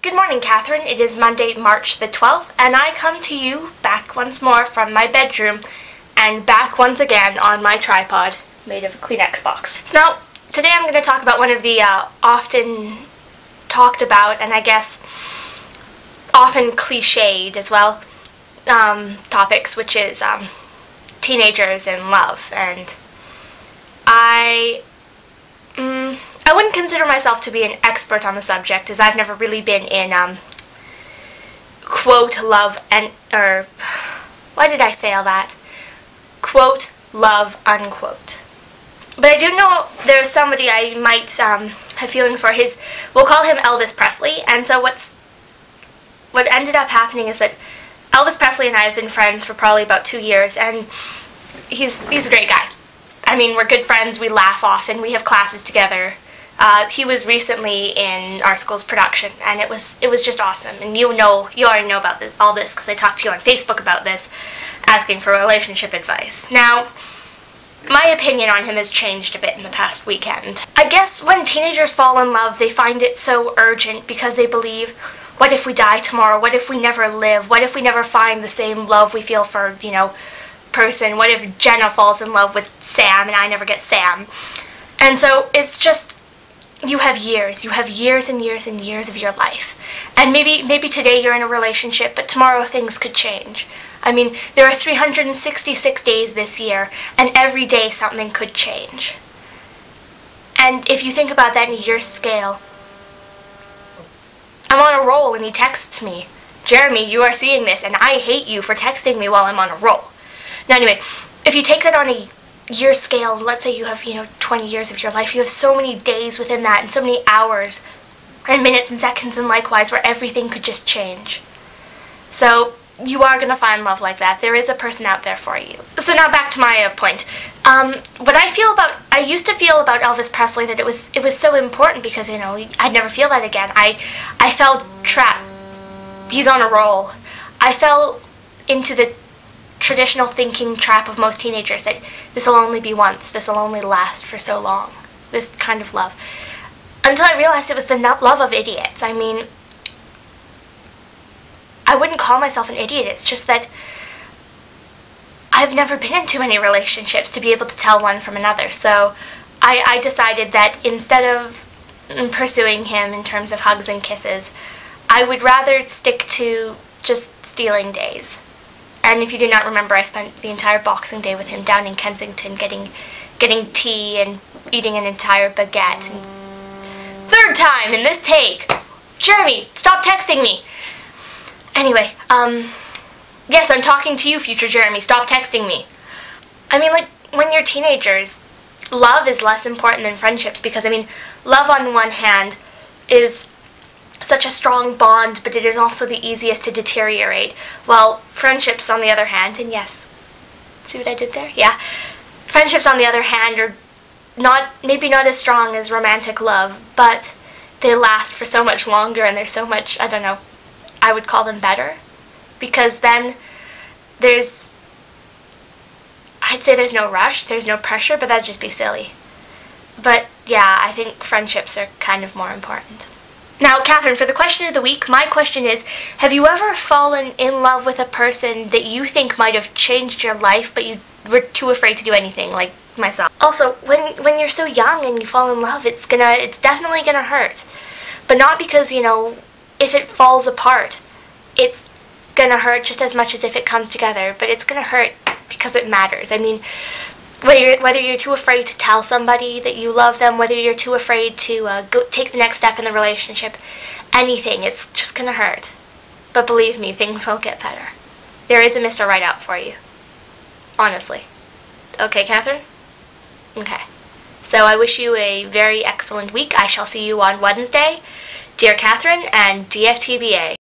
Good morning, Kathryn. It is Monday, March the 12th, and I come to you back once more from my bedroom and back once again on my tripod made of a Kleenex box. So now, today I'm going to talk about one of the often talked about and I guess often cliched as well topics, which is teenagers and love. And I wouldn't consider myself to be an expert on the subject, as I've never really been in quote love and why did I fail that? Quote love unquote. But I do know there's somebody I might have feelings for. We'll call him Elvis Presley. And so what ended up happening is that Elvis Presley and I have been friends for probably about 2 years, and he's a great guy. I mean, we're good friends, we laugh often, we have classes together. He was recently in our school's production, and it was just awesome. And you already know about all this because I talked to you on Facebook about this, asking for relationship advice. Now, my opinion on him has changed a bit in the past weekend. I guess when teenagers fall in love, they find it so urgent because they believe, what if we die tomorrow? What if we never live? What if we never find the same love we feel for, person? What if Jenna falls in love with Sam and I never get Sam? And so it's just, you have years and years and years of your life. And maybe today you're in a relationship, but tomorrow things could change. I mean, there are 366 days this year, and every day something could change. And if you think about that in a year's scale, I'm on a roll and he texts me, "Jeremy, you are seeing this, and I hate you for texting me while I'm on a roll." Now anyway, if you take that on a year scale, let's say you have, 20 years of your life, you have so many days within that, and so many hours, and minutes and seconds, and likewise, where everything could just change. So, you are going to find love like that. There is a person out there for you. So now back to my point. What I used to feel about Elvis Presley, that it was so important because, I'd never feel that again. I felt trapped. He's on a roll. I fell into the traditional thinking trap of most teenagers that this will only be once, this will only last for so long, this kind of love. Until I realized it was the love of idiots. I mean, I wouldn't call myself an idiot, it's just that I've never been in too many relationships to be able to tell one from another. So I decided that instead of pursuing him in terms of hugs and kisses, I would rather stick to just stealing days. And if you do not remember, I spent the entire Boxing Day with him down in Kensington getting tea and eating an entire baguette. And third time in this take! Jeremy, stop texting me! Anyway, yes, I'm talking to you, future Jeremy. Stop texting me. I mean, like, when you're teenagers, love is less important than friendships because, love on one hand is such a strong bond, but it is also the easiest to deteriorate, while friendships on the other hand, and yes, see what I did there? Yeah. Friendships on the other hand are maybe not as strong as romantic love, but they last for so much longer and they're so much, I would call them better, because then I'd say there's no rush, there's no pressure, but that'd just be silly. But yeah, I think friendships are kind of more important. Now, Kathryn, for the question of the week, my question is, have you ever fallen in love with a person that you think might have changed your life, but you were too afraid to do anything, like myself? Also, when you're so young and you fall in love, it's definitely gonna hurt. But not because, if it falls apart, it's gonna hurt just as much as if it comes together, but it's gonna hurt because it matters. I mean, whether you're too afraid to tell somebody that you love them, whether you're too afraid to take the next step in the relationship, anything, it's just gonna hurt. But believe me, things will get better. There is a Mr. Right out for you. Honestly. Okay, Kathryn? Okay. So I wish you a very excellent week. I shall see you on Wednesday. Dear Kathryn and DFTBA.